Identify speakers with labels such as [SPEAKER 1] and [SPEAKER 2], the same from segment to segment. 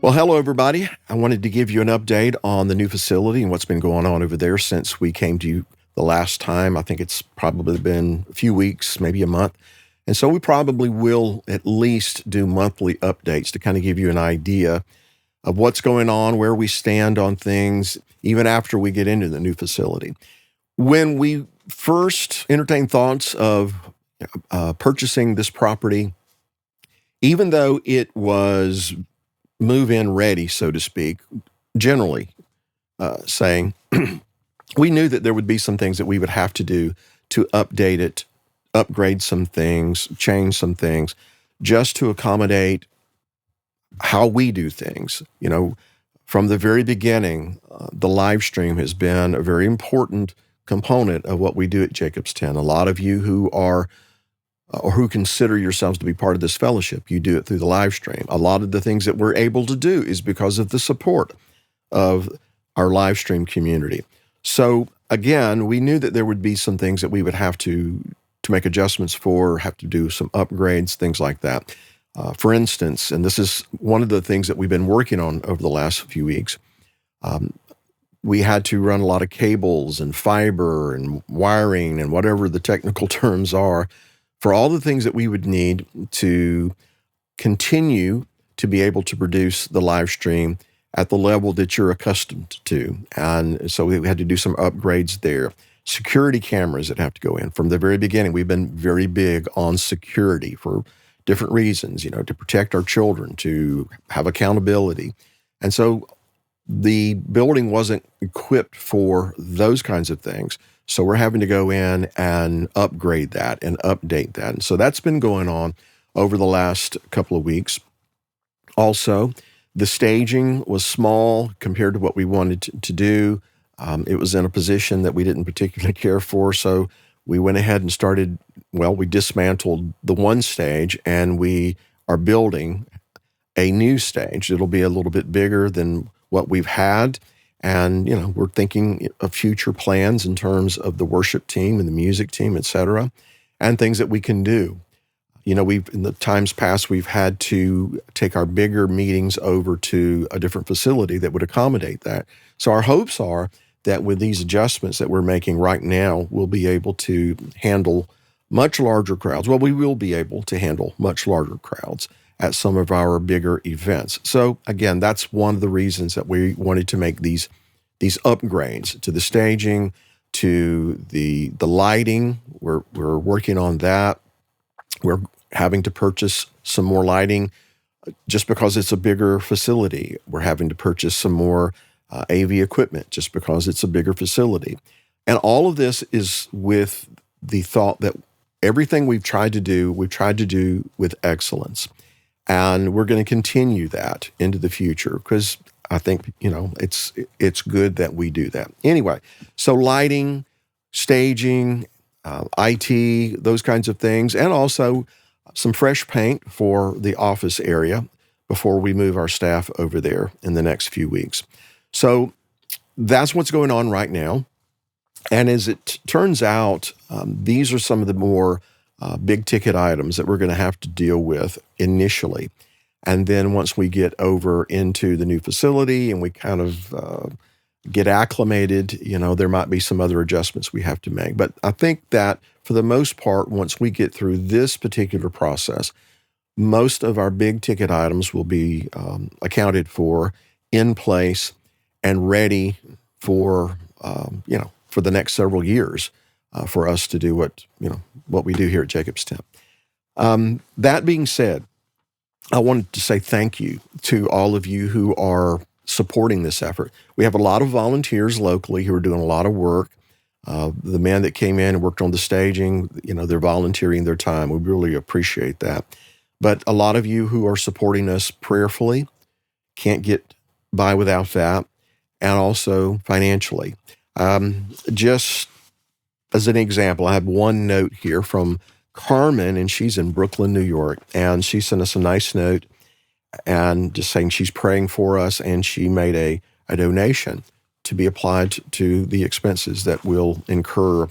[SPEAKER 1] Well, hello, everybody. I wanted to give you an update on the new facility and what's been going on over there since we came to you the last time. I think it's probably been a few weeks, maybe a month. And so we probably will at least do monthly updates to kind of give you an idea of what's going on, where we stand on things, even after we get into the new facility. When we first entertained thoughts of purchasing this property, even though it was move-in ready, so to speak, generally saying, we knew that there would be some things that we would have to do to update it, upgrade some things, change some things, just to accommodate how we do things. You know, from the very beginning, the live stream has been a very important component of what we do at Jacob's 10. A lot of you who are or who consider yourselves to be part of this fellowship, you do it through the live stream. A lot of the things that we're able to do is because of the support of our live stream community. So again, we knew that there would be some things that we would have to make adjustments for, have to do some upgrades, things like that. For instance, and this is one of the things that we've been working on over the last few weeks, we had to run a lot of cables and fiber and wiring and whatever the technical terms are for all the things that we would need to continue to be able to produce the live stream at the level that you're accustomed to. And so we had to do some upgrades there. Security cameras that have to go in. From the very beginning, we've been very big on security for different reasons, you know, to protect our children, to have accountability. And so the building wasn't equipped for those kinds of things. So we're having to go in and upgrade that and update that. And so that's been going on over the last couple of weeks. Also, the staging was small compared to what we wanted to do. It was in a position that we didn't particularly care for. So we went ahead and started, we dismantled the one stage and we are building a new stage. It'll be a little bit bigger than what we've had. And, you know, we're thinking of future plans in terms of the worship team and the music team, et cetera, and things that we can do. You know, in the times past, we've had to take our bigger meetings over to a different facility that would accommodate that. So our hopes are that with these adjustments that we're making right now, we'll be able to handle much larger crowds. Well, we will be able to handle much larger crowds at some of our bigger events. So again, that's one of the reasons that we wanted to make these upgrades to the staging, to the lighting. We're working on that. We're having to purchase some more lighting just because it's a bigger facility. We're having to purchase some more AV equipment just because it's a bigger facility. And all of this is with the thought that everything we've tried to do with excellence. And we're going to continue that into the future because I think, you know, it's good that we do that. Anyway, so lighting, staging, IT, those kinds of things, and also some fresh paint for the office area before we move our staff over there in the next few weeks. So that's what's going on right now. And as it turns out, these are some of the more big ticket items that we're going to have to deal with initially. And then once we get over into the new facility and we kind of get acclimated, you know, there might be some other adjustments we have to make. But I think that for the most part, once we get through this particular process, most of our big ticket items will be accounted for, in place, and ready for, for the next several years for us to do what we do here at Jacob's 10. That being said, I wanted to say thank you to all of you who are supporting this effort. We have a lot of volunteers locally who are doing a lot of work. The men that came in and worked on the staging, you know, they're volunteering their time. We really appreciate that. But a lot of you who are supporting us prayerfully, can't get by without that, and also financially. Just as an example, I have one note here from Carmen, and she's in Brooklyn, New York, and she sent us a nice note and just saying she's praying for us, and she made a donation to be applied to the expenses that we'll incur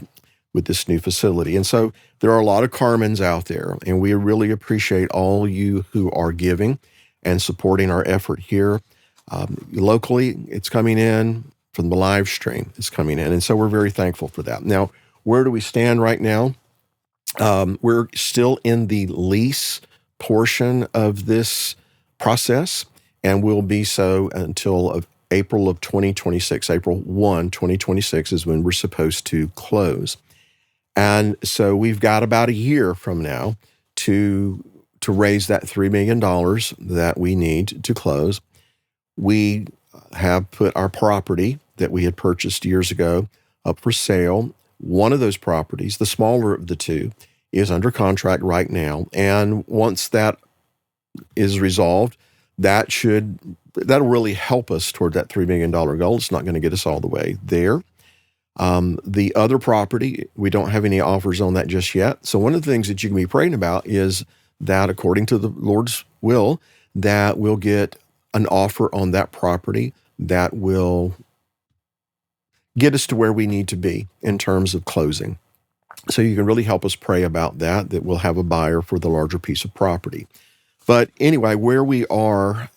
[SPEAKER 1] with this new facility. And so there are a lot of Carmens out there, and we really appreciate all you who are giving. and supporting our effort here. Locally, it's coming in from the live stream. It's coming in. And so we're very thankful for that. Now, where do we stand right now? We're still in the lease portion of this process, and will be so until April of 2026. April 1, 2026 is when we're supposed to close. And so we've got about a year from now to raise that $3 million that we need to close. We have put our property that we had purchased years ago up for sale. One of those properties, the smaller of the two, is under contract right now. And once that is resolved, that'll really help us toward that $3 million goal. It's not going to get us all the way there. The other property, we don't have any offers on that just yet. So one of the things that you can be praying about is that, according to the Lord's will, that we'll get an offer on that property that will get us to where we need to be in terms of closing. So you can really help us pray about that we'll have a buyer for the larger piece of property. But anyway, where we are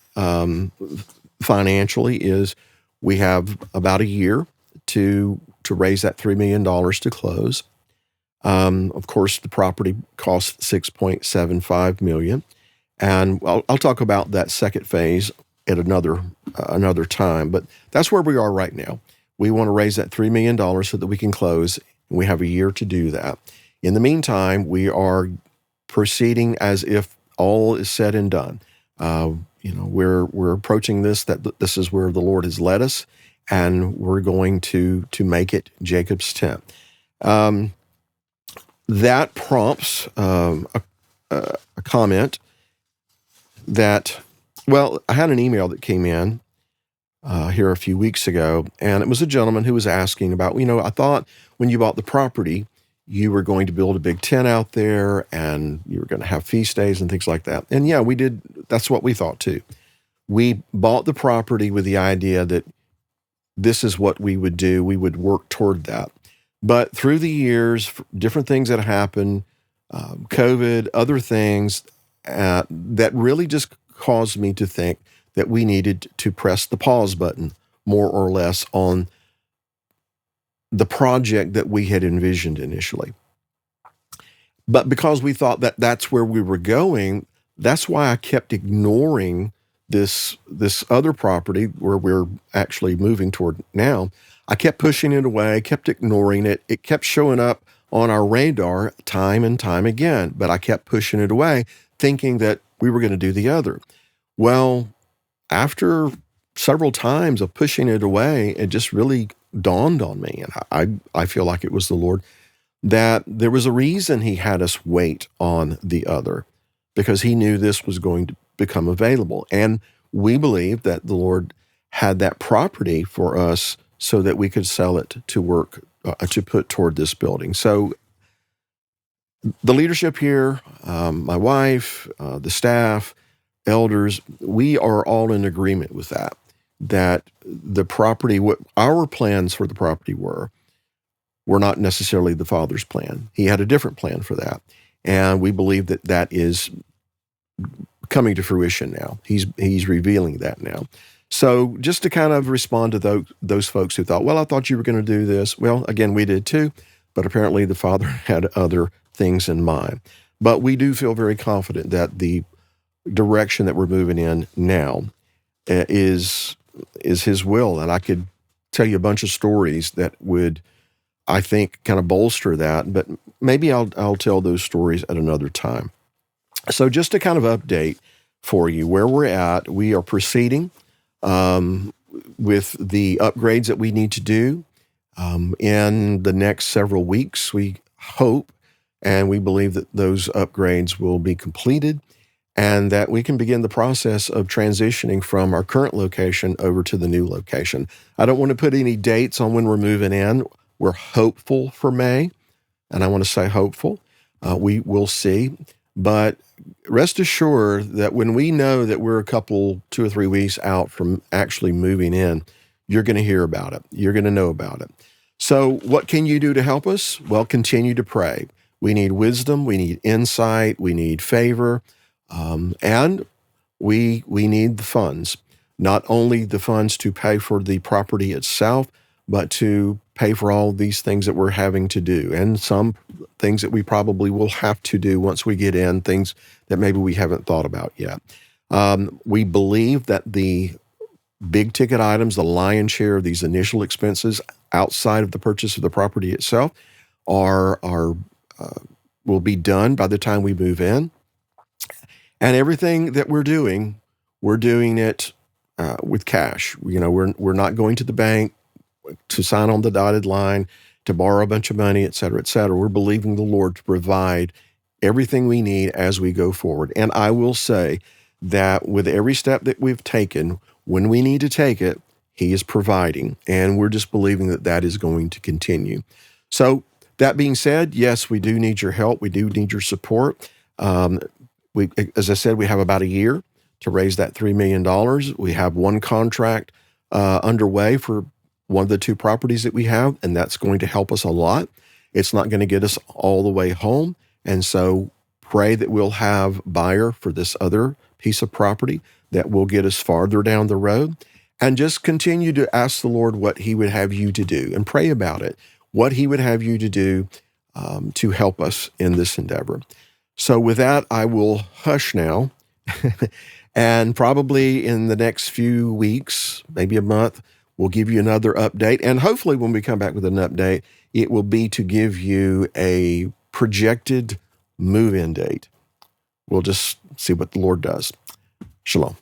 [SPEAKER 1] financially is we have about a year to raise that $3 million to close. Of course, the property costs $6.75 million. And I'll talk about that second phase at another time, but that's where we are right now. We want to raise that $3 million so that we can close, and we have a year to do that. In the meantime, we are proceeding as if all is said and done. We're approaching this is where the Lord has led us, and we're going to make it Jacob's tent. That prompts a comment that, I had an email that came in here a few weeks ago, and it was a gentleman who was asking about, I thought when you bought the property, you were going to build a big tent out there, and you were going to have feast days and things like that. And yeah, we did. That's what we thought too. We bought the property with the idea that this is what we would do. We would work toward that. But through the years, different things that happened, COVID, other things, that really just caused me to think that we needed to press the pause button, more or less, on the project that we had envisioned initially. But because we thought that that's where we were going, that's why I kept ignoring this other property where we're actually moving toward now. I kept pushing it away, kept ignoring it. It kept showing up on our radar time and time again, but I kept pushing it away, thinking that we were going to do the other. Well, after several times of pushing it away, it just really dawned on me, and I feel like it was the Lord, that there was a reason he had us wait on the other, because he knew this was going to become available. And we believe that the Lord had that property for us so that we could sell it to work, to put toward this building. So the leadership here, my wife, the staff, elders, we are all in agreement with that the property, what our plans for the property were not necessarily the Father's plan. He had a different plan for that. And we believe that is coming to fruition now. He's revealing that now. So just to kind of respond to those folks who thought, well, I thought you were going to do this. Well, again, we did too, but apparently the Father had other things in mind. But we do feel very confident that the direction that we're moving in now is His will. And I could tell you a bunch of stories that would, I think, kind of bolster that, but maybe I'll tell those stories at another time. So just to kind of update for you where we're at, we are proceeding with the upgrades that we need to do in the next several weeks. We hope and we believe that those upgrades will be completed and that we can begin the process of transitioning from our current location over to the new location. I don't want to put any dates on when we're moving in. We're hopeful for May, and I want to say hopeful. We will see. But rest assured that when we know that we're 2 or 3 weeks out from actually moving in, you're going to hear about it. You're going to know about it. So what can you do to help us? Well, continue to pray. We need wisdom. We need insight. We need favor. And we need the funds, not only the funds to pay for the property itself, but to pay for all these things that we're having to do, and some things that we probably will have to do once we get in, things that maybe we haven't thought about yet. We believe that the big ticket items, the lion's share of these initial expenses outside of the purchase of the property itself, are will be done by the time we move in. And everything that we're doing it with cash. We're not going to the bank to sign on the dotted line, to borrow a bunch of money, et cetera, et cetera. We're believing the Lord to provide everything we need as we go forward. And I will say that with every step that we've taken, when we need to take it, He is providing. And we're just believing that that is going to continue. So that being said, yes, we do need your help. We do need your support. As I said, we have about a year to raise that $3 million. We have one contract underway for one of the two properties that we have, and that's going to help us a lot. It's not going to get us all the way home. And so pray that we'll have a buyer for this other piece of property that will get us farther down the road. And just continue to ask the Lord what He would have you to do, and pray about it, what He would have you to do to help us in this endeavor. So with that, I will hush now. And probably in the next few weeks, maybe a month, we'll give you another update. And hopefully when we come back with an update, it will be to give you a projected move-in date. We'll just see what the Lord does. Shalom.